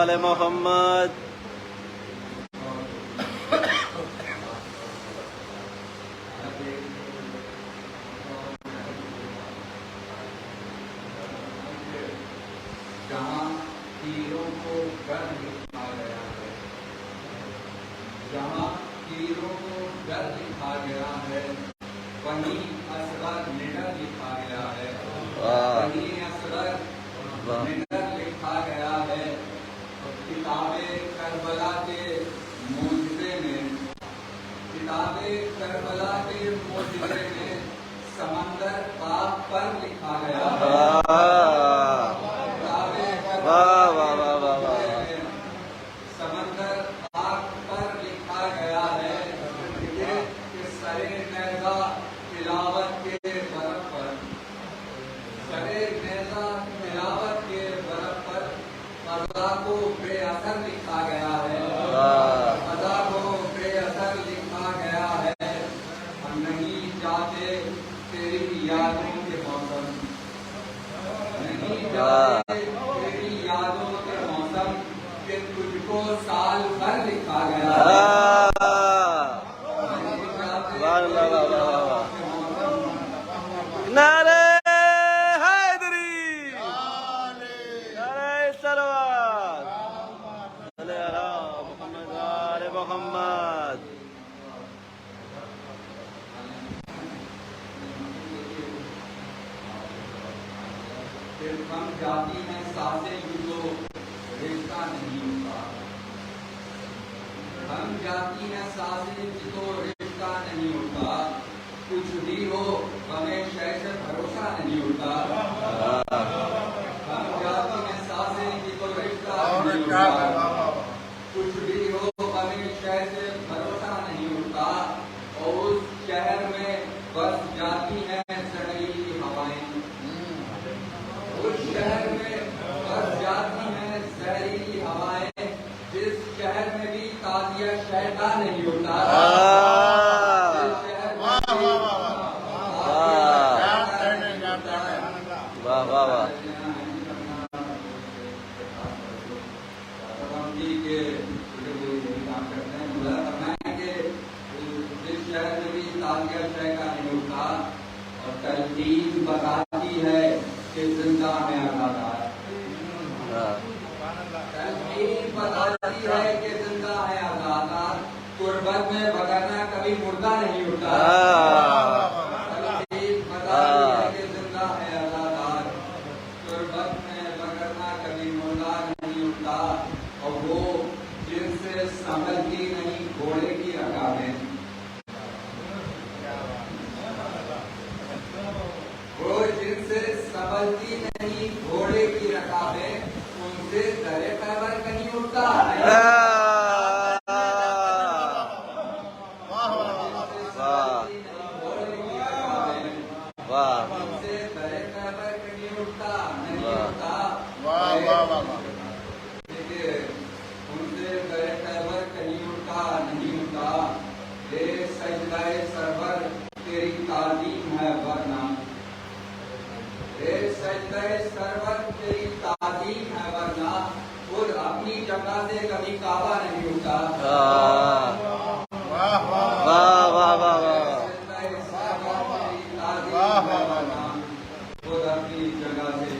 آل محمد جہاں تیروں کو ڈر لکھا گیا ہے، جہاں تیروں کو ڈر لکھا گیا ہے، وہیں اصغر نڈر لکھا گیا ہے، وہیں اصغر نڈر لکھا گیا ہے۔ کتاب کربلا کے معجزے میں، کتاب کربلا کے معجزے میں سمندر پاک پر لکھا گیا ہے۔ سمندر پاک پر لکھا گیا ہے کہ سرے نیزہ تلاوت کے برف پر، سرے نیزہ تلاوت کے برف پر قضا کو بے اثر لکھا گیا ہے، قضا کو بے اثر لکھا گیا ہے۔ ہم نہیں چاہتے تیری یادوں کے موسم، نہیں چاہتے تیری یادوں کے موسم کہ تجھ کو سال بھر لکھا گیا ہے۔ نعرہ حیدری، نعرہ صلوات، صلی اللہ محمد آل محمد۔ پھر تھم جاتی ہیں سانسیں یوں تو رشتہ نہیں ہوتا، تھم جاتی ہیں سانسیں یوں تو رشتہ نہیں ہوتا، کچھ بھی ہو ہمیں شے سے بھروسہ نہیں ہوتا، تھم جاتی ہیں سانسیں یوں تو رشتہ نہیں ہوتا، کچھ بھی ہو ہمیں شے سے بھروسہ نہیں ہوتا، اور اس شہر میں بس جاتی ہیں زہریلی ہوائیں، اس شہر میں بس جاتی ہیں زہریلی ہوائیں، جس شہر میں بھی تازیہ شہدا نہیں ہوتا، جس شہر میں بھی جس شہر میں بھی تازیہ شہدا نہیں ہوتا، اور تلقین بتاتی ہے کہ زندہ میں آزادار، تلقین بتاتی ہے کہ زندہ ہے آزادار، تربت میں بگرنا کبھی مردہ نہیں ہوتا، تلقین بتاتی ہے کہ زندہ ہے آزادار، تربت میں بگرنا کبھی مردہ نہیں ہوتا، اور وہ جن سے سنبھلتی نہیں گھوڑے کی رکابیں، وہ جن سے سنبھلتی نہیں گھوڑے کی رکابیں، ان سے درے خیبر کہیں اٹھتا نہیں، ان سے درے خیبر کہیں اٹھتا نہیں ہوتا، دیکھیے ان سے درے خیبر کہیں اٹھتا نہیں ہوتا، اے سجدہ سرور تیری تعظیم ہے ورنہ، اے سجدہ سرور تیری تعظیم ہے ورنہ، خود اپنی جگہ سے کبھی کعبہ نہیں اٹھتا، خود اپنی جگہ سے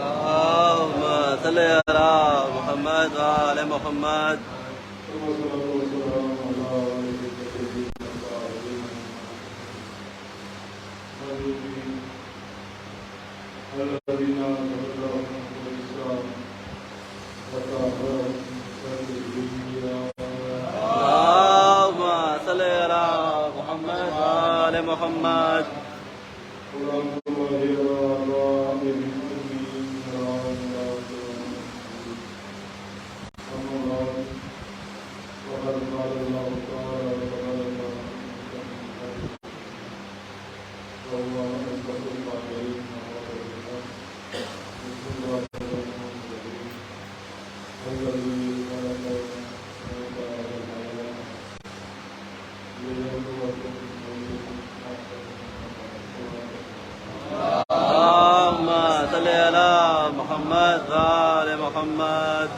اللهم صل على محمد وعلى محمد. اللهم صل على محمد وعلى محمد. اللهم صل على محمد وعلى محمد.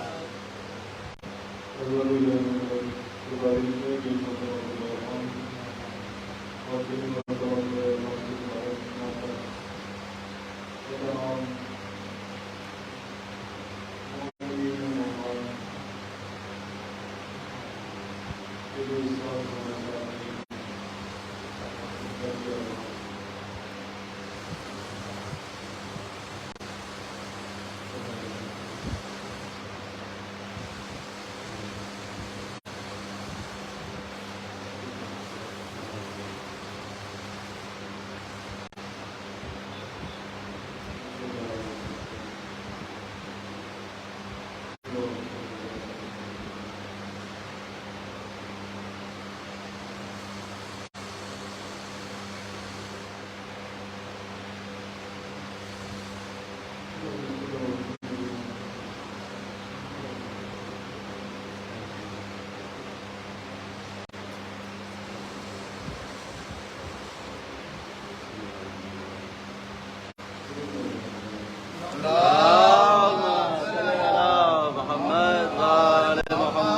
اللهم صل على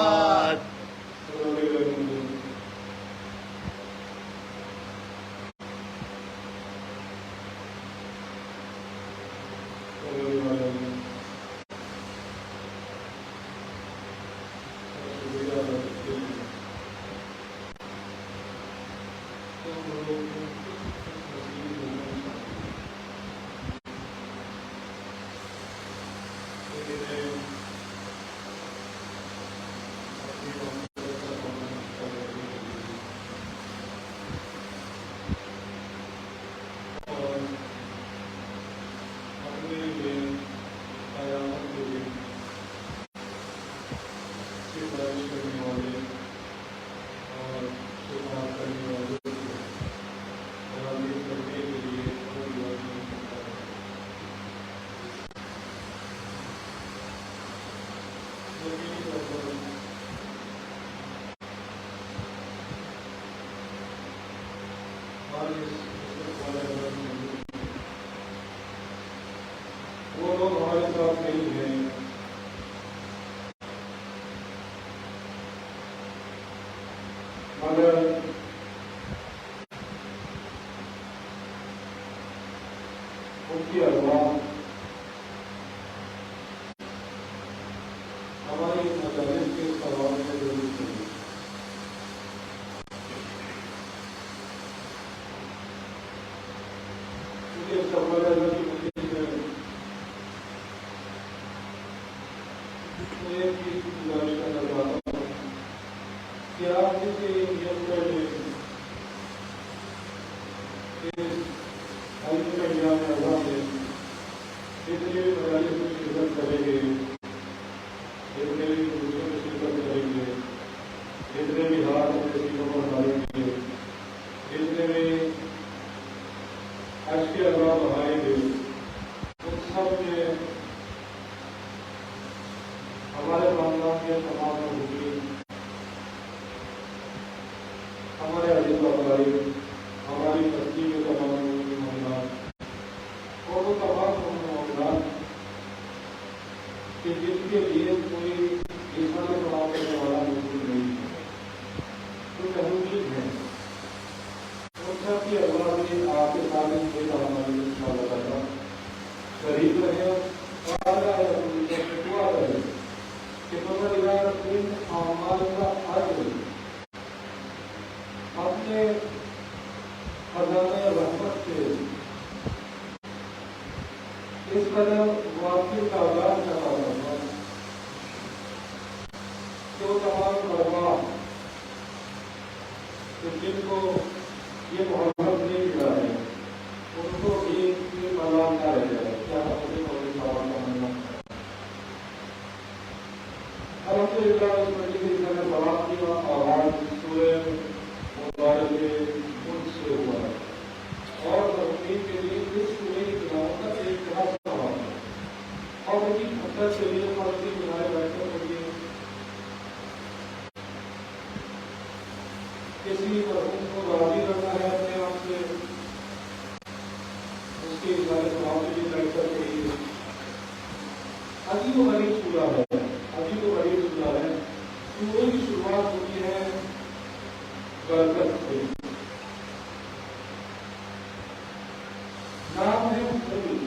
محمد وعلى محمد. وہ لوگ ہمارے ساتھ نہیں ہیں، مگر ان کی ارواح ہماری مجالس کے سوال میں ضرور چاہیے. کیونکہ سب اللہ کی مجلس میں ایک چیز کی گزارش کرنا چاہتا ہوں کہ آپ کسی نیت کر لیں کہ حلقے میں جانے اللہ میں جتنے بھی مجالس میں شرکت کریں گے، جتنے بھی دوسروں میں شرکت کریں گے، جتنے بھی ہاتھ میں سیٹوں پر ڈالیں گے، جتنے بھی عرش کے عذاب بڑھائیں گے، ان سب میں ہمارے خاندان کے تمام مجرمین، ہمارے عزیز و اقارب، ہماری بستی کے تمام معاملات اور وہ تمام معاملات کہ جن کے لیے کوئی ایسا پڑاؤ کرنے والا موجود نہیں ہے، تو تحقیق ہے ان سب کی اللہ نے آپ کے سامنے یہ ہماری انشاءاللہ تعالیٰ شریک رہے اور دعا کرے کہ پروردگار ان اعمال کا اجر اپنے خزانہ رحمت سے اس قدر واقعی کا آغاز کرتا ہے کہ وہ تمام ارواح جن کو یہ محبت نہیں ملا ہے ان کو ایک ملام نہ رہ جائے. کیا الحمدللہ اس مجلس میں سوال کی آغاز سورہ مبارک ملک سے ہوا ہے اور ترمیم کے لیے اس سورہ کی تلاوت کا ایک خاص سوال ہے اور ان کی حقیقت کے لیے مرضی بنائے بیٹھنے کے لیے کسی مرحوم کو راضی کرنا ہے اپنے آپ سے اس کے اشارے سوال کے لیے بیٹھ کر کے عجیب و غریب سورہ ہے. عجیب و غریب سورہ ہے. سورہ کی شروعات ہوتی ہے برکت سے. نام ہے ملک.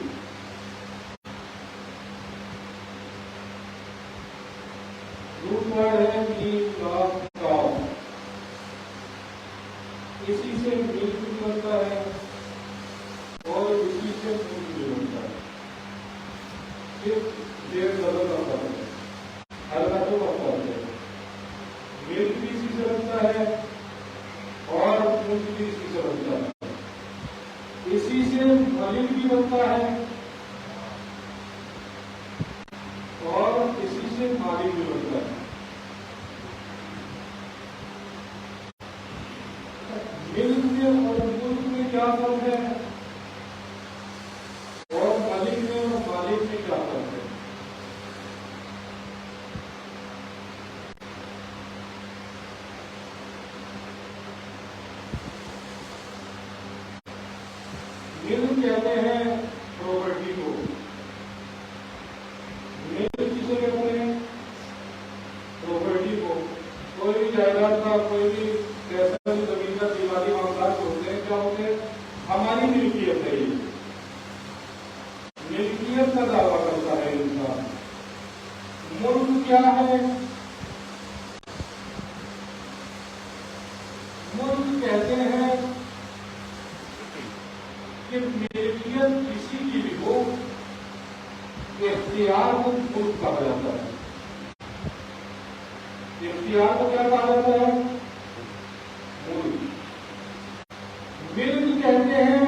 روٹ ورڈ ہے میم کاف کاف. اسی سے ملک بھی بنتا ہے اور اسی سے ملک بھی بنتا ہے. صرف دیر بدل کا فرق ہے. حرکتوں کا فرق ہے. ملک بھی اسی سے بنتا ہے اور ملک بھی اسی سے بنتا ہے. اسی سے ملک بھی بنتا ہے اور اسی سے مالک بھی بنتا ہے. ملک میں اور ملک میں کیا فرق ہے اور ملک میں اور مالک میں کیا فرق ہے؟ ملک کہتے ہیں پراپرٹی کو. ملک کسے کہتے ہیں؟ پراپرٹی کو. کوئی بھی جائیداد کا کوئی بھی پیسہ بھی زمین کا دیوالی معاملات ہوتے ہیں کیا ہوتے ہیں؟ ہماری ملکیت ہے. یہ ملکیت کا دعویٰ کرتا ہے انسان. ملک کیا ہے؟ ملک کہتے ہیں کہ ملکیت کسی کی بھی ہو اختیار کو ملک کہا جاتا ہے. اختیار کو کیا کہا جاتا ہے؟ ملک. ملک کہتے ہیں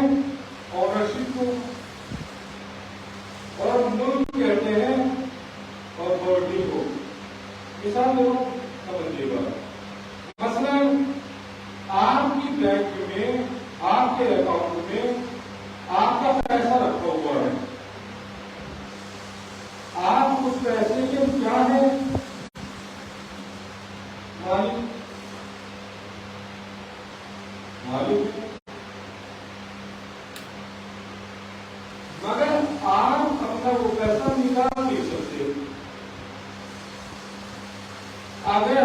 اونرشپ کو اور ملک کہتے ہیں پراپرٹی کو. مثال دو سمجھیے گا. مثلا آپ کی بینک میں آپ کے اکاؤنٹ میں آپ کا پیسہ رکھا ہوا ہے. آپ اس پیسے کے کیا ہے؟ مالک. مگر آپ اپنا وہ پیسہ نکال نہیں سکتے. اگر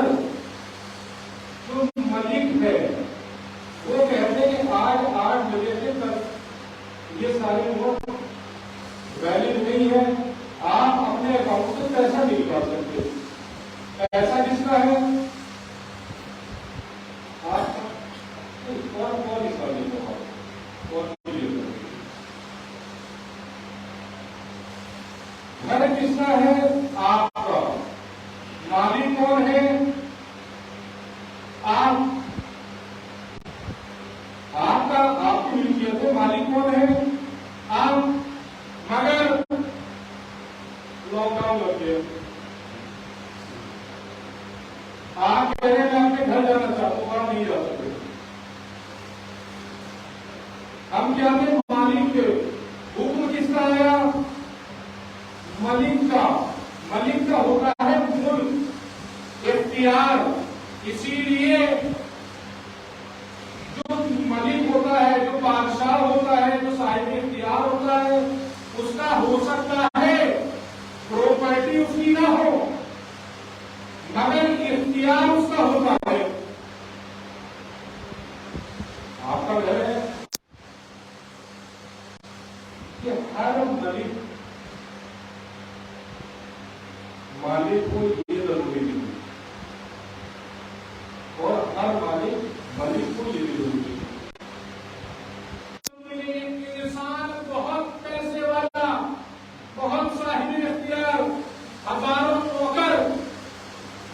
جو ملک ہے وہ کہتے ہیں کہ آج 8 بجے سے تک یہ سارے نوٹ ویلڈ نہیں ہے, آپ اپنے اکاؤنٹ سے پیسہ نہیں نکال سکتے. پیسہ کس کا ہے؟ آپ کون حساب نہیں ہوگا. گھر کس کا ہے؟ آپ کا. مالک کون ہے؟ لاک ڈاؤن لگ گیا. آپ کہہ رہے ہیں میں اپنے گھر جانا چاہتا ہوں, وہاں نہیں جا سکتے. ہم کیا تھے مالک کے حکم کس کا آیا؟ ملک کا. ملک کا ہوتا ہے ملک, اختیار. اسی لیے جو ملک ہوتا ہے, جو بادشاہ ہوتا ہے, جو صاحب اختیار ہوتا ہے, اس کا ہو سکتا ہے پراپرٹی اس کی نہ ہو, مگر اختیار اس کا ہوتا ہے. آپ کا گھر ہے کہ ہر مالک کو یہ ضروری نہیں, اور ہر مالک کو یہ ضروری نہیں. انسان بہت پیسے والا, بہت صاحب اختیار, ہزاروں نوکر,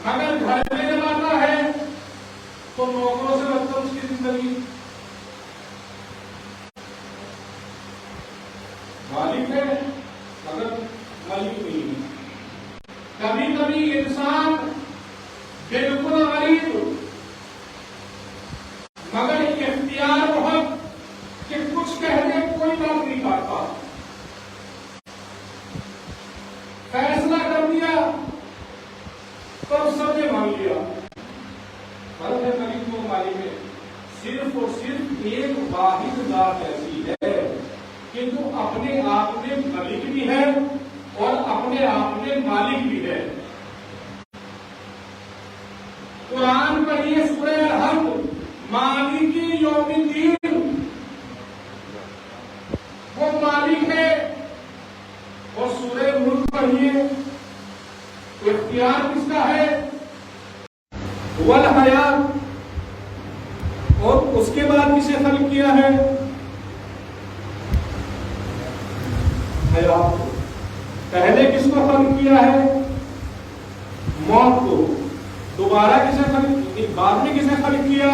مگر گھر میں جب آتا ہے تو نوکروں سے بدتر اس کی زندگی. مالک ہے مگر مالک نہیں ہے. کبھی کبھی انسان بالکل غریب مگر اختیار بہت کہ کچھ کہنے کوئی بات نہیں کرتا, فیصلہ کر دیا تو سب نے مان لیا. فرق ہے ملک کو مالک میں. صرف اور صرف ایک واحد ذات ایسی ہے کہ جو اپنے آپ میں ملک بھی ہے اور اپنے آپ میں مالک بھی ہے. قرآن پڑھیے سورہ الحمد, مالک یوم الدین, وہ مالک ہے. اور سورہ ملک پڑھیے, اختیار کس کا ہے؟ والحیات. اور اس کے بعد کسے خلق کیا ہے؟ حیات. پہلے کس کو خلق کیا ہے؟ موت کو. دوبارہ کسے خلق, بعد میں کسے خلق کیا؟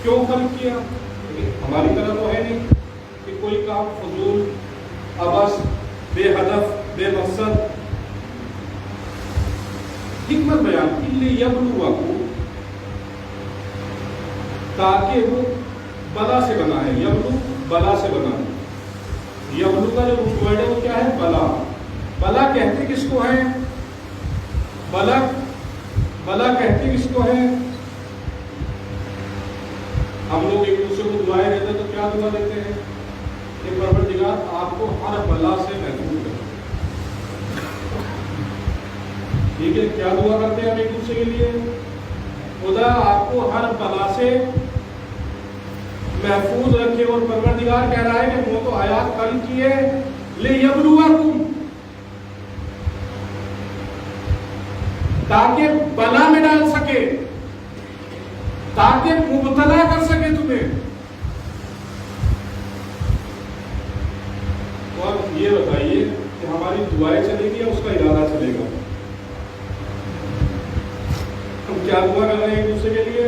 کیوں خلق کیا؟ ہماری طرح تو ہے نہیں کہ کوئی کام فضول, عبث, بے ہدف, بے مقصد. حکمت بیان کی لیے یبلوکم, تاکہ وہ بلا سے بنا ہے. یبلو بلا سے بنا ہے. یبلو کا جو روٹ ورڈ ہے وہ کیا ہے؟ بلا. بلا کہتے کس کو ہے؟ بلا کہتے کس کو ہے؟ ہم لوگ ایک دوسرے کو دعائیں دیتے ہیں تو کیا دعا دیتے ہیں کہ پروردگار آپ کو ہر بلا سے محفوظ کرے. ٹھیک ہے, کیا دعا کرتے ہیں ہم ایک دوسرے کے لیے؟ خدا آپ کو ہر بلا سے محفوظ رکھے. اور پروردگار کہہ رہا ہے کہ وہ تو آیات خلق کیے لیبلوکم, تاکہ بلا میں ڈال سکے, تاکہ مبتلا کر سکے تمہیں. تو آپ یہ بتائیے کہ ہماری دعائیں چلے گی یا اس کا ارادہ چلے گا؟ ہم کیا دعا کر رہے ہیں ایک دوسرے کے لیے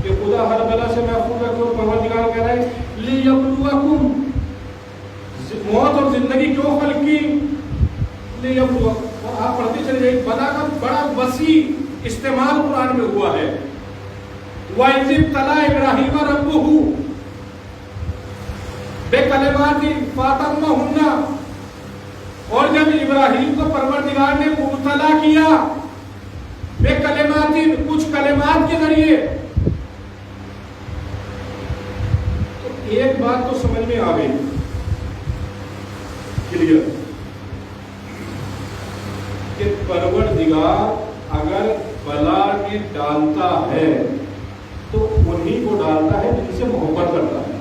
کہ خدا ہر بلا سے محفوظ رکھے. اور پروردگار کہہ رہا ہے لیبلوکم. موت اور زندگی کیوں خلق کی؟ لیبلوکم. اور آپ پڑھتے چلے جائیں, بلا کا بڑا وسیع استعمال قرآن میں ہوا ہے. وَإِذِ ابْتَلَىٰ إِبْرَاهِيمَ رَبُّهُ بِكَلِمَاتٍ فَأَتَمَّهُنَّ. اور جب ابراہیم کو پروردگار نے مبتلا کیا بِكَلِمَاتٍ, کچھ کلمات کے ذریعے, تو ایک بات تو سمجھ میں آ گئی کلیئر کہ پروردگار اگر بلا میں ڈالتا ہے تو انہی کو ڈالتا ہے جن سے محبت کرتا ہے.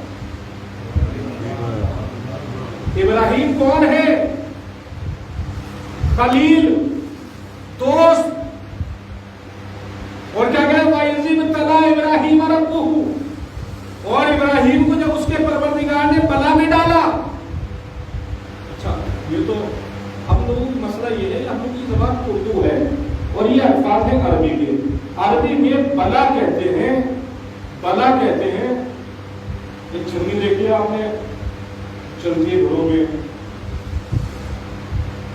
ابراہیم کون ہے؟ خلیل, دوست. اور کیا کہا؟ وَإِذِ ابْتَلَىٰ إِبْرَاهِيمَ رَبُّهُ. اور ابراہیم کو جب اس کے پروردگار نے بلا میں ڈالا. اچھا, یہ تو ہم لوگوں کی مسئلہ یہ ہے کہ ہم لوگ کی زبان اردو ہے اور یہ الفاظ ہیں عربی کے. عربی میں بلا کہتے ہیں, بلا کہتے ہیں. ایک چھنی دیکھی آپ نے چلتی ہے گھروں میں,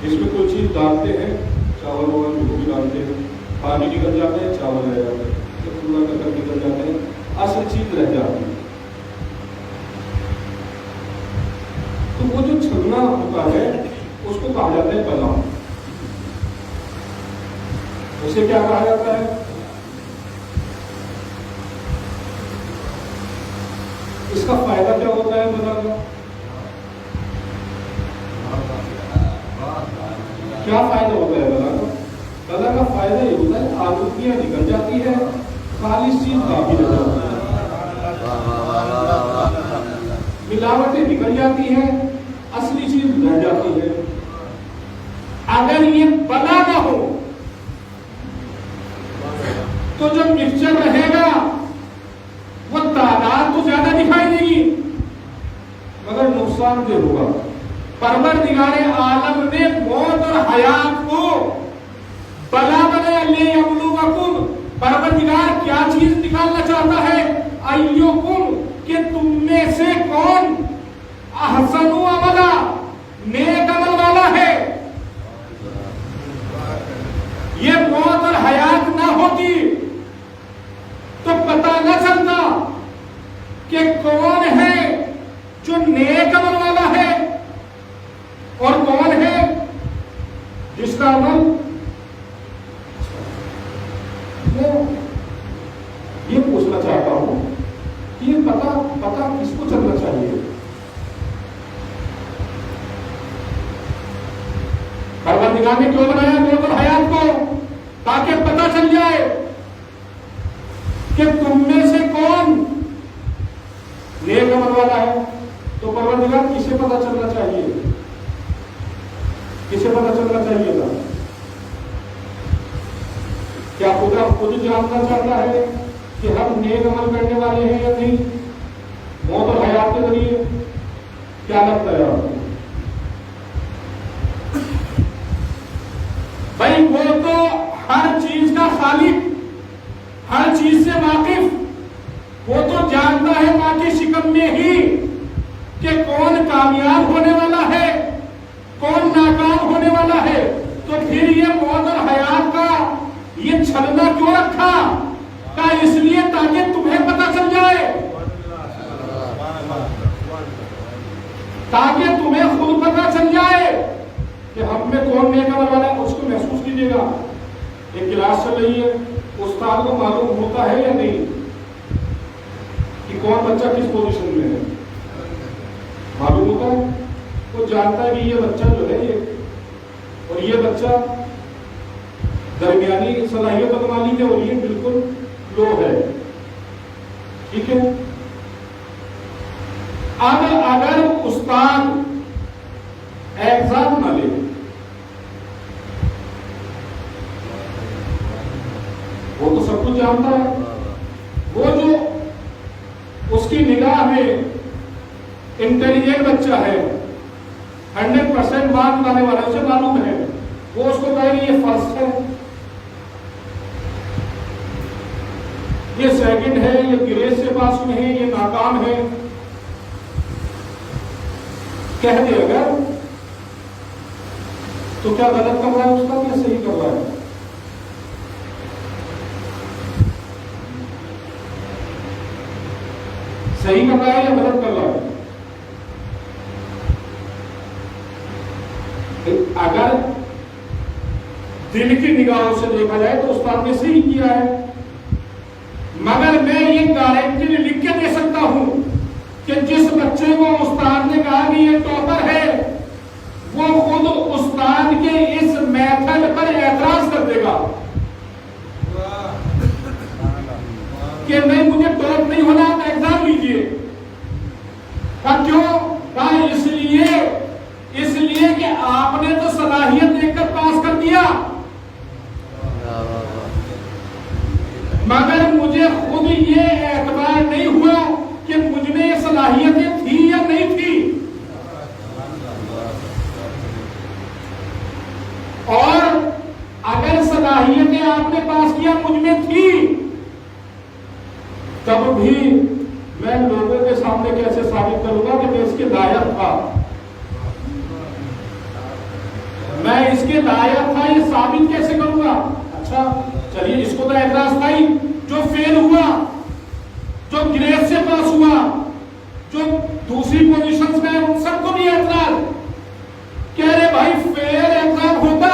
اس میں کوئی چیز ڈالتے ہیں، چاول وغیرہ جو بھی ڈالتے ہیں، پانی نکل جاتا ہے، چاول رہ جاتا ہے، پورا ککر نکل جاتا ہے، اصل چیز رہ جاتی ہے۔ تو وہ جو چھلنا ہوتا ہے اس کو کہا جاتا ہے بلام۔ اسے کیا کہا جاتا ہے؟ اس کا فائدہ کیا ہوتا ہے بلا کا؟ کیا فائدہ ہوتا ہے بلا کا؟ بلا کا فائدہ یہ ہوتا ہے آلودگیاں نکل جاتی ہے، خالص چیز باقی رہ جاتی ہے، ملاوٹیں نکل جاتی ہیں، اصلی چیز رہ جاتی ہے۔ اگر یہ بلا نہ ہو تو جو مکسچر رہے گا وہ تعداد تو زیادہ دکھائی دے گی مگر نقصان دہ ہوگا۔ پروردگار عالم نے موت اور حیات کو بلا بنایا، لیبلوکم۔ پروردگار کیا چیز نکالنا چاہتا ہے؟ ایوکم، کہ تم میں سے کون احسن عملا، نیک عمل والا ہے۔ یہ موت اور حیات نہ ہوتی تو پتہ نہ چلتا کہ کون ہے جو نیک عمل والا ہے اور کون ہے جس کا عمل۔ میں یہ پوچھنا چاہتا ہوں کہ یہ پتہ کس کو چلنا چاہیے؟ پروردگار نے کیوں بنایا موت اور حیات کو؟ تاکہ پتہ چل جائے کہ تم میں سے کون نیک عمل والا ہے۔ تو پروردگار کسے پتہ چلنا چاہیے؟ کسے پتہ چلنا چاہیے تھا؟ کیا خدا خود جاننا چاہتا ہے کہ ہم نیک عمل کرنے والے ہیں یا نہیں موت اور حیات کے ذریعے؟ کیا لگتا ہے آپ کو؟ بھائی وہ تو ہر چیز کا خالق، ہر چیز سے واقف، وہ تو جانتا ہے ماں کی شکم میں ہی کہ کون کامیاب ہونے والا ہے، کون ناکام ہونے والا ہے۔ تو پھر یہ موت اور حیات کا یہ چھلنا کیوں رکھا؟ کہ اس لیے تاکہ تمہیں پتہ چل جائے، تاکہ تمہیں خود پتہ چل جائے کہ ہم میں کون نیک عمل والا ہے۔ اس کو محسوس کیجیے گا، ایک کلاس چل رہی ہے، استاد کو معلوم ہوتا ہے یا نہیں کہ کون بچہ کس پوزیشن میں ہے؟ معلوم ہوتا ہے، وہ جانتا ہے کہ یہ بچہ جو ہے یہ اور یہ بچہ درمیانی صلاحیت والی ہے اور یہ بالکل لو ہے، ٹھیک ہے۔ اب اگر استاد ایگزام نہ لے، وہ تو سب کچھ جانتا ہے، وہ جو اس کی نگاہ میں انٹیلیجنٹ بچہ ہے، 100% مارک لانے والا ہے، اسے معلوم ہے، وہ اس کو کہے گی یہ فرسٹ ہے، یہ سیکنڈ ہے، یہ گریس سے پاس میں ہے، یہ ناکام ہے، کہہ دے اگر تو کیا غلط کر رہا ہے اس کا یا صحیح کر رہا ہے؟ صحیح کر رہا ہے یا غلط کر رہا ہے؟ اگر دل کی نگاہوں سے دیکھا جائے تو استاد نے صحیح کیا ہے، مگر میں یہ گارنٹی لکھ کے دے سکتا ہوں کہ جس بچے کو استاد نے کہا کہ یہ ٹاپر ہے وہ خود استاد کے اس میتھڈ پر اعتراض کر دے گا کہ نہیں مجھے ٹاپ نہیں ہونا، آپ ایگزام لیجئے۔ کیوں؟ اس لیے کہ آپ نے تو صلاحیت دیکھ کر پاس کر دیا، مگر مجھے خود یہ اعتبار نہیں ہوا کہ مجھ میں یہ صلاحیتیں تھی یا نہیں تھی، اور اگر صلاحیتیں آپ نے پاس کیا مجھ میں تھی تب بھی میں لوگوں کے سامنے کیسے ثابت کروں گا کہ میں اس کے لائق تھا؟ میں اس کے لائق تھا یہ ثابت کیسے کروں گا؟ اچھا چلیے اس کو تو اعتراض تھا ہی، جو فیل ہوا، جو گریڈ سے پاس ہوا، جو دوسری پوزیشنز میں ان سب کو بھی اعتراض، کہہ رہے بھائی فیل ایگزام ہوتا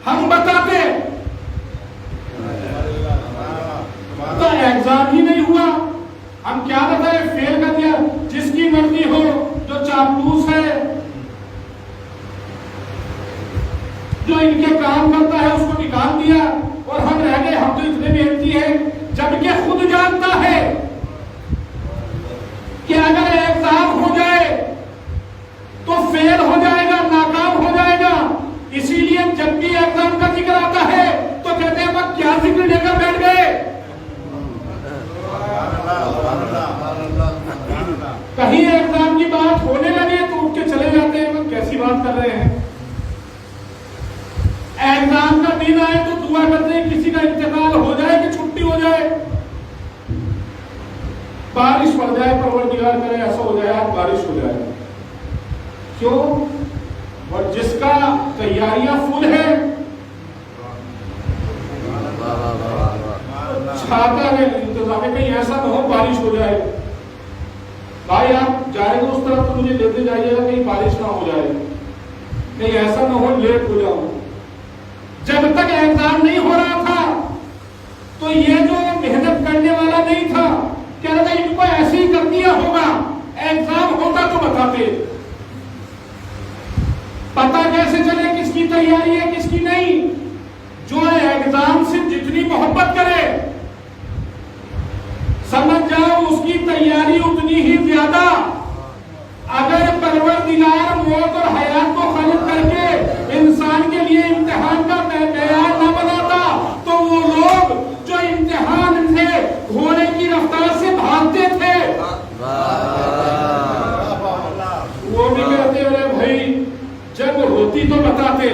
ہم بتاتے، تو ایگزام ہی نہیں ہوا ہم کیا بتائیں؟ فیل کر دیا، جس کی مرضی ہو، جو چاپلوس ہے، جو ان کے کام کرتا ہے اس کو نکال دیا اور ہم رہ گئے، ہم تو اتنے محنتی ہیں، جبکہ خود جانتا ہے کہ اگر ایگزام ہو جائے تو فیل ہو جائے گا، ناکام ہو جائے گا، اسی لیے جب بھی ایگزام کا ذکر آتا ہے تو کہتے ہیں وہ کیا ذکر لے کر بیٹھ گئے، کہیں ایگزام کی بات ہونے لگے تو اٹھ کے چلے جاتے ہیں، وہ کیسی بات کر رہے ہیں، ایگزام کا دن آئے تو دعا کرتے ہیں کسی کا انتقال ہو جائے کہ چھٹی ہو جائے، بارش پڑ جائے، پروردگار کرے ایسا ہو جائے آج بارش ہو جائے، کیوں؟ اور جس کا تیاریاں فل ہے چھاتا ہے انتظام ہے، کہیں ایسا نہ ہو بارش ہو جائے، بھائی آپ جائے گا اس طرف تو مجھے لیتے جائیے گا کہیں بارش نہ ہو جائے، کہیں ایسا نہ ہو لیٹ ہو جاؤ۔ جب تک ایگزام نہیں ہو رہا تھا تو یہ جو محنت کرنے والا نہیں تھا کہہ رہا تھا ان کو ایسے ہی کر دیا ہوگا، ایگزام ہوتا تو بتاتے، پتا کیسے چلے کس کی تیاری ہے کس کی نہیں؟ جو ایگزام سے جتنی محبت کرے سمجھ جاؤ اس کی تیاری اتنی ہی زیادہ، اگر پروردگار موت اور حیات کو خلق کر کے انسان کے لیے امتحان کا معیار نہ بناتا تو وہ لوگ جو امتحان سے گھوڑے کی رفتار سے بھاگتے تھے وہ بھی کہتے ہیں بھائی جب ہوتی تو بتاتے،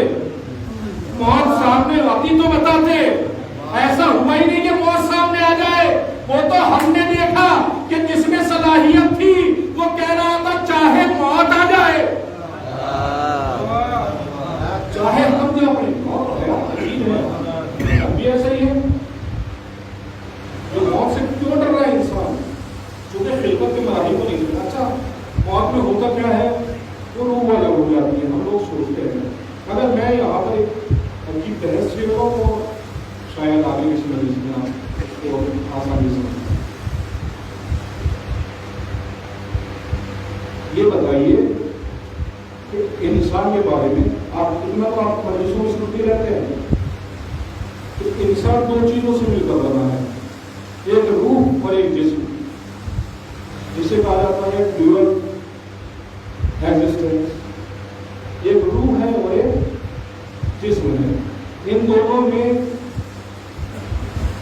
موت سامنے آتی تو بتاتے، ایسا ہوا ہی نہیں کہ موت سامنے آ جائے، وہ تو ہم نے دیکھا کہ جس میں صلاحیت تھی وہ کہہ رہا تھا چاہے موت آ جائے، چاہے ہم جو اپنی موت ہے عجیب ہے، اب بھی ایسا ہی ہے، جو موت سے کیوں ڈر رہا ہے انسان؟ چونکہ خلقت کے مراحل کو نہیں سنا۔ اچھا موت میں ہوتا کیا ہے؟ وہ روح والا ہو جاتی ہے، ہم لوگ سوچتے ہیں، اگر میں یہاں پر ایک عجیب بحث سے ہوں تو شاید آگے کسی مریض میں تو آسانی سے یہ بتائیے کہ انسان کے بارے میں آپ اتنا تو آپ مریضوں میں سنتے رہتے ہیں کہ انسان دو چیزوں سے مل کر بنا ہے، ایک روح اور ایک جسم، جسے کہا جاتا ہے ڈیول ایگزسٹنس، ایک روح ہے اور ایک جسم ہے، ان دونوں میں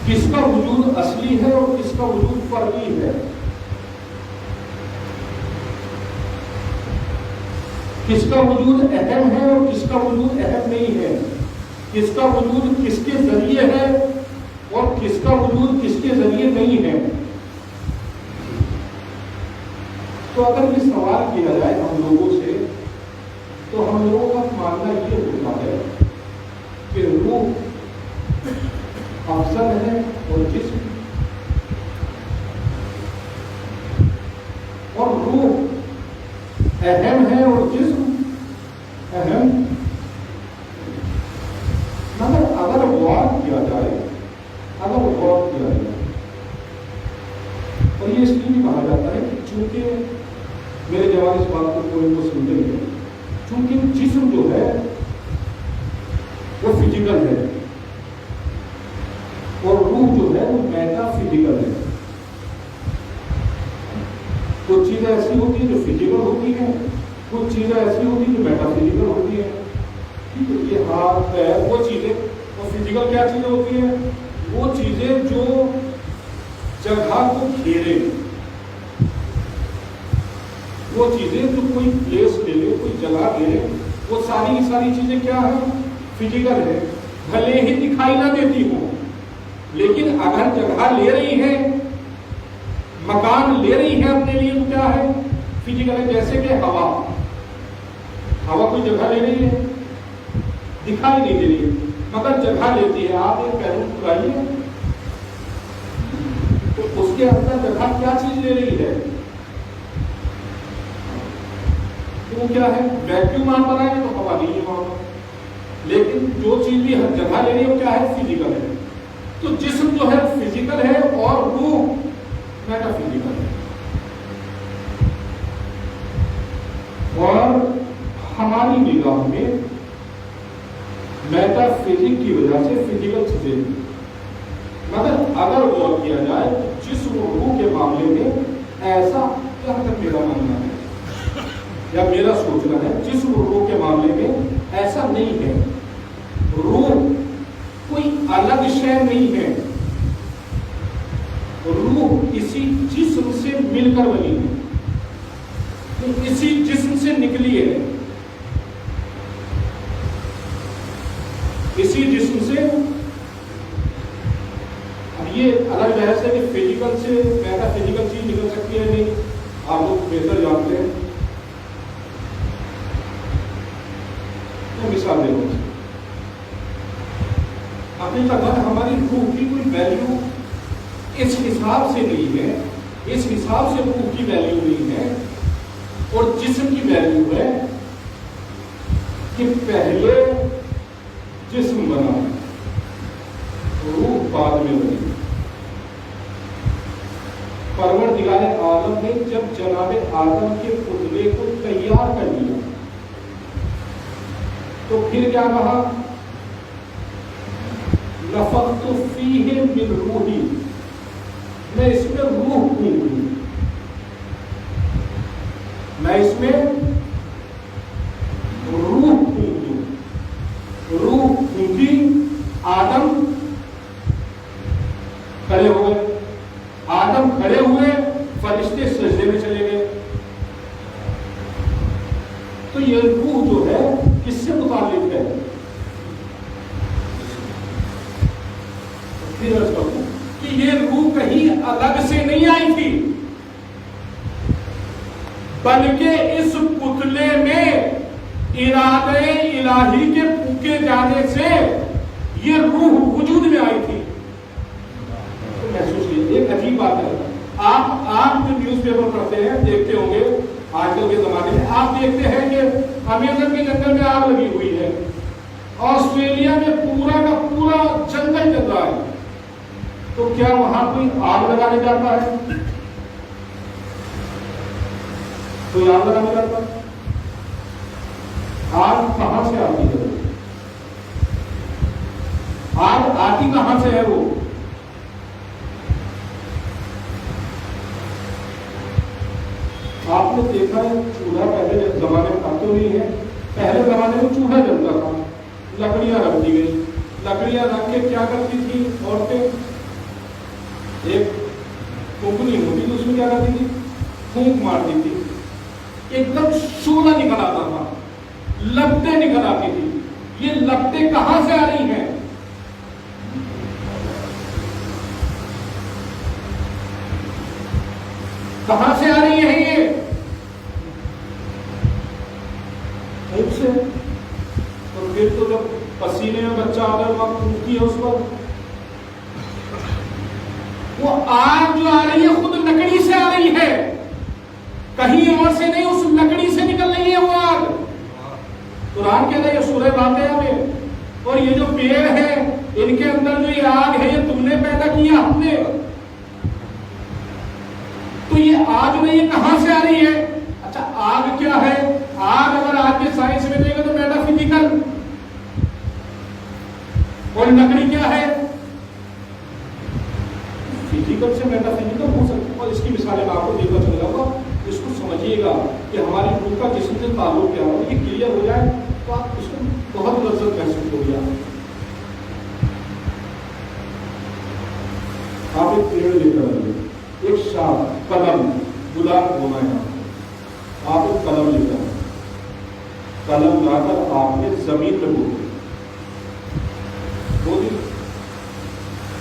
کس کا وجود اصلی ہے اور کس کا وجود فرعی ہے، کس کا وجود اہم ہے اور کس کا وجود اہم نہیں ہے، کس کا وجود کس کے ذریعے ہے اور کس کا وجود کس کے ذریعے نہیں ہے۔ تو اگر یہ سوال کیا جائے ہم لوگوں سے تو ہم لوگوں کا ماننا یہ ہوتا ہے کہ روح افضل ہے اور جسم، اور روح اہم ہے اور جسم اہم، مگر اگر غور کیا جائے اور یہ اس لیے بھی کہا جاتا ہے کہ چونکہ میرے جواب اس بات کو کوئی کو سمجھیں گے، چونکہ جسم جو ہے وہ فزیکل ہے اور روح جو ہے وہ میٹا فزیکل ہے، کچھ چیزیں ایسی ہوتی ہیں جو فزیکل ہوتی ہیں، کچھ چیزیں ایسی ہوتی ہیں جو میٹا فزیکل ہوتی ہیں، یہ ہاتھ پیر وہ چیزیں، اور فزیکل کیا چیزیں ہوتی ہیں؟ وہ چیزیں جو جگہ کو گھیرے، وہ چیزیں جو کوئی پلیس لے لے، کوئی جگہ لے لے، وہ ساری ساری چیزیں کیا ہیں؟ فزیکل ہے، بھلے ہی دکھائی نہ دیتی ہوں، لیکن اگر جگہ لے رہی ہے، مکان لے رہی ہے اپنے لیے تو کیا ہے؟ فزیکل ہے۔ جیسے کہ ہوا کوئی جگہ لے رہی ہے، دکھائی نہیں دے رہی مگر جگہ لیتی ہے. آپ ایک بیلون پھلائیے تو اس کے اندر جگہ کیا چیز لے رہی ہے؟ وہ کیا ہے؟ ویکیوم آپ بنائیں گے تو ہوا نہیں ہے وہاں پر. لیکن جو چیز بھی ہر جگہ لے رہی ہے وہ کیا ہے؟ فزیکل ہے. تو جسم جو ہے فزیکل ہے اور روح میٹا فزیکل ہے. اور ہماری نگاہ میں میٹا فزک کی وجہ سے فزیکل چیزیں، مگر اگر غور کیا جائے تو جسم اور روح کے معاملے میں ایسا، جہاں تک میرا ماننا ہے یا میرا سوچنا ہے، جسم اور روح کے معاملے میں ایسا نہیں ہے. روح کوئی الگ شے نہیں ہے. روح اسی جسم سے مل کر بنی ہے، اسی جسم سے نکلی ہے، اسی جسم سے. اب یہ الگ بحث ہے کہ فزیکل سے میٹا فزیکل چیز نکل سکتی ہے نہیں، آپ لوگ بہتر جانتے ہیں. مثال دے دو، حقیقت ہماری روح کی کوئی ویلیو اس حساب سے نہیں ہے، اس حساب سے روح کی ویلیو نہیں ہے اور جسم کی ویلیو ہے کہ پہلے جسم بنا، روح بعد میں بنی. پروردگار عالم نے جب جناب آدم کے پتلے کو تیار کر دیا تو پھر کیا کہا؟ نفخت فیہ من روحی، میں اس میں روح پھونکوں، میں اس میں روح پھونکوں. روح پھونکی، آدم کھڑے ہو گئے. آدم کھڑے ہوئے، فرشتے سجدے میں چلے گئے. تو یہ روح جو ہے کس سے متعلق ہے؟ پھر عرض کروں کہ یہ روح کہیں الگ سے نہیں آئی تھی، بلکہ اس پتلے میں ارادہ الہی کے پھونکے جانے سے یہ روح وجود میں آئی تھی. محسوس کیجیے، ایک عجیب بات ہے. آپ جو نیوز پیپر پڑھتے ہیں دیکھتے ہوں گے آج کل کے زمانے میں، آپ دیکھتے ہیں کہ امیزن کے جنگل میں آگ لگی ہوئی ہے، آسٹریلیا میں پورا کا پورا جنگل چل رہا ہے. تو کیا وہاں کوئی آگ لگانے جاتا ہے؟ کوئی آگ لگانے جاتا ہے؟ آگ کہاں سے آتی ہے؟ آگ آتی کہاں سے ہے؟ وہ آپ نے دیکھا ہے چولہا پہلے زمانے میں، اب تو نہیں ہے، پہلے زمانے میں چولہا جلتا تھا، لکڑیاں رکھ دی گئی. لکڑیاں رکھ کے کیا کرتی تھی عورتیں؟ ایک کھوپنی ہوتی تھی، اس میں کیا کرتی تھی؟ پھونک مارتی تھی، ایک دم شعلہ نکل آتا تھا، لپٹیں نکل آتی تھی. یہ لپٹیں کہاں سے آ رہی ہیں؟ کہاں سے آ رہی ہیں یہ؟ خوب سے. تو پھر تو جب پسینے میں بچہ آ رہا ہے وہاں پھونکتی ہے اس پر. وہ آگ جو آ رہی ہے خود لکڑی سے آ رہی ہے، کہیں اور سے نہیں، اس لکڑی سے نکل رہی ہے وہ آگ. قرآن کہتا ہے یہ سورہ واقعہ میں، اور یہ جو پیڑ ہے ان کے اندر جو یہ آگ ہے یہ تم نے پیدا کیا، ہم نے. تو یہ آگ میں یہ کہاں سے آ رہی ہے؟ اچھا آگ کیا ہے؟ آگ اگر آج کے سائنس میں دے گا تو میٹا فزیکل. اور لکڑی کیا ہے؟ فزیکل سے میٹا فزیکل ہو سکتا ہے. اور اس کی مثالیں میں آپ کو دیکھنا چل رہا ہوں، اس کو سمجھیے گا کہ ہماری روح کا جسم سے تعلق کیا ہو. یہ کلیئر ہو جائے تو آپ اس کو بہت لذت محسوس ہو گیا. آپ ایک پیڑ لے کر آئیے، ایک شاخ قلم گلاب ہونا ہے، آپ ایک قلم لے کر قلم لا کر آپ نے زمین میں بو دی،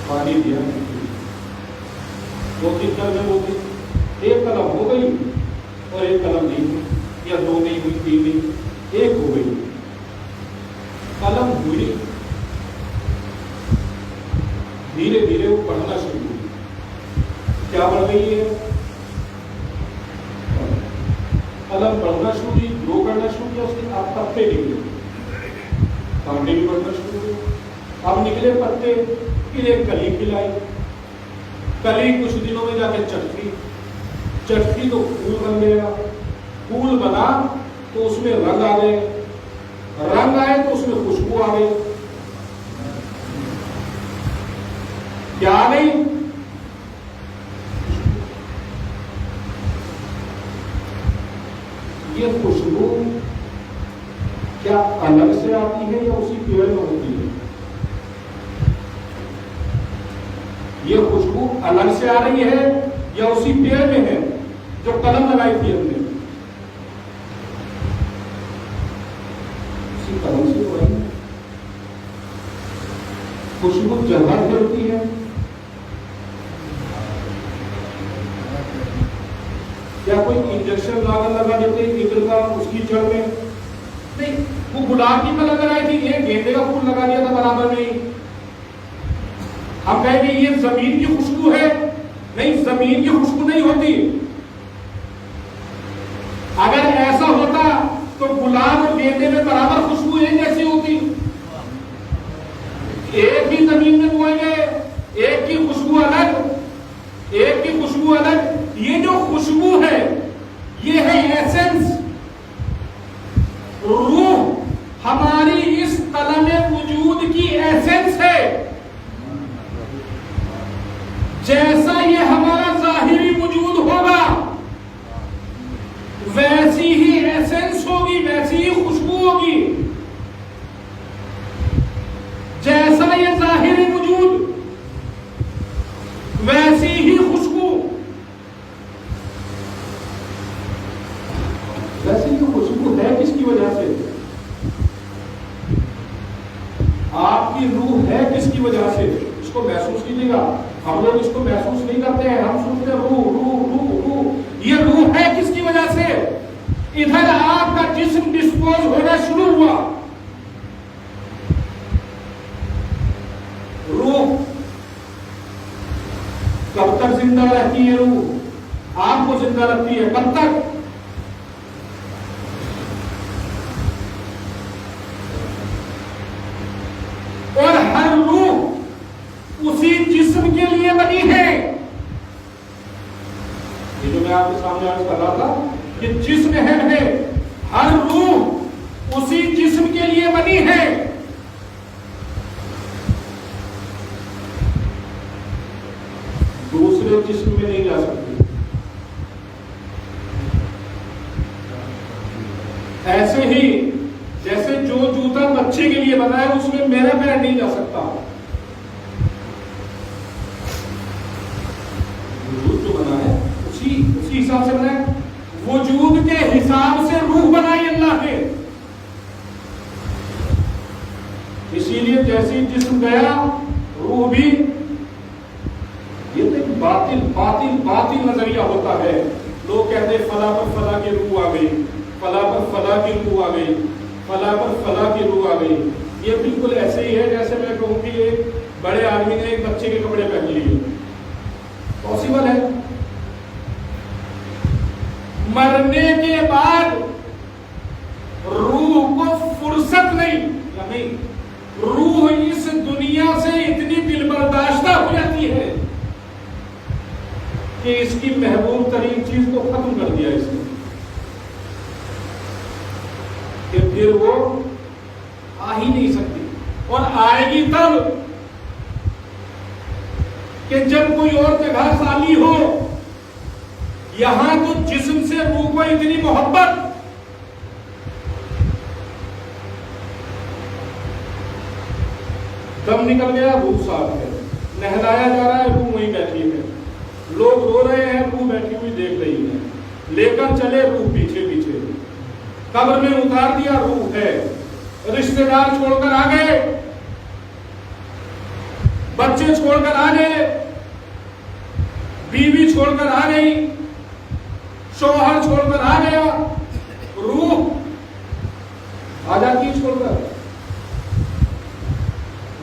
پانی دیا، 2-3 قلم ہو گئی، ایک قلم ہو گئی اور ایک قلم نہیں ہوئی، یا 2 نہیں ہوئی، 3 نہیں، ایک ہو گئی. قلم ہوئی نہیں. دھیرے دھیرے وہ بڑھنا شروع ہوئی. کیا بڑھ گئی ہے؟ قلم بڑھنا شروع ہوئی, گرو کرنا شروع کیا, اس کے آپ پتے نکلے, کانٹے بھی بڑھنا شروع ہوئے. اب نکلے پتے, پھر ایک کلی کھلائی. کلی کچھ دنوں میں جا کے چٹکی, چٹکی تو پھول بن گیا. پھول بنا تو اس میں رنگ آ گئے, رنگ آئے تو اس میں خوشبو آ گئی. کیا آ گئی؟ یہ خوشبو کیا الگ سے آتی ہے یا اسی پیڑ میں ہوتی ہے؟ یہ خوشبو الگ سے آ رہی ہے یا اسی پیڑ میں ہے جو قلم لگائی تھی ہم نے؟ اسی قلم سے ہو رہی ہے. خوشبو جگہ سے ہوتی ہے. کیا کوئی انجیکشن لگا دیتے عطر کا اس کی جڑ میں؟ نہیں, وہ گلاب کی مل اگر آئی تھی, ایک گیندے کا پھول لگا دیا تھا برابر میں. ہم کہیں گے یہ زمین کی خوشبو ہے. نہیں, زمین کی خوشبو نہیں ہوتی. اگر ایسا ہوتا تو گلاب اور گیندے میں برابر خوشبو ایک جیسی ہوتی. ایک ہی زمین میں بوئیں گے, ایک کی خوشبو الگ, ایک کی خوشبو الگ. یہ جو خوشبو ہے یہ ہے ایسنس, روح ہماری اس قلم وجود کی ایسنس ہے. جیسا یہ ہمارا ظاہری وجود ہوگا ویسی ہی ایسنس ہوگی, ویسی ہی خوشبو ہوگی. جیسا یہ ظاہری وجود ویسی ہی خوشبو. ویسے یہ خوشبو ہے کس کی وجہ سے؟ آپ کی روح ہے کس کی وجہ سے؟ اس کو محسوس کیجیے گا. ہم لوگ اس کو محسوس نہیں کرتے ہیں, ہم سوچتے ہیں روح روح روح روح. یہ روح ہے کس کی وجہ سے؟ ادھر آپ کا جسم ڈسپوز ہونا شروع ہوا. روح کب تک زندہ رہتی ہے؟ روح آپ کو زندہ رکھتی ہے کب تک؟ اور ہر روح اسی جسم کے لیے بنی ہے. یہ جو میں آپ کے سامنے عرض کر رہا تھا کہ جسم ہے, ہر روح اسی جسم کے لیے بنی ہے. دوسرے جسم میں نہیں جا سکتی. ایسے ہی جیسے جو جوتا بچے کے لیے بنا ہے اس میں میرا پیر نہیں جا سکتا. وجود جو بنا ہے اسی حساب سے بنا ہے. وجود کے حساب سے روح بنائی اللہ نے. اسی لیے جیسی جسم گیا روح بھی. یہ تو ایک باطل نظریہ ہوتا ہے. لوگ کہتے ہیں فلاں پر فلاں کی روح آ گئی, فلاں پر فلاں کی روح آ گئی, فلاں پر فلاں کی روح آ گئی. یہ بالکل ایسے ہی ہے جیسے میں کہوں کہ ایک بڑے آدمی نے ایک بچے کے کپڑے پہن لیے. پاسبل ہے؟ مرنے کے بعد روح کو فرصت نہیں, یا نہیں, روح اس دنیا سے اتنی دل برداشتہ ہو جاتی ہے کہ اس کی محبوب ترین چیز کو ختم کر دیا اس نے, کہ پھر وہ آ ہی نہیں سکتی. اور آئے گی تب کہ جب کوئی اور جگہ خالی ہو. یہاں تو جسم سے روح کو اتنی محبت, دم نکل گیا روح ساتھ ہے, نہلایا جا رہا ہے روح وہیں بیٹھی ہے, لوگ رو رہے ہیں روح بیٹھی ہوئی دیکھ رہی ہے, لے کر چلے روح پیچھے پیچھے, قبر میں اتار دیا روح ہے, رشتہ دار چھوڑ کر آ گئے, بچے چھوڑ کر آ گئے, بیوی چھوڑ کر آ گئی, شوہر چھوڑ کر آ گیا, روح آ جاتی چھوڑ کر.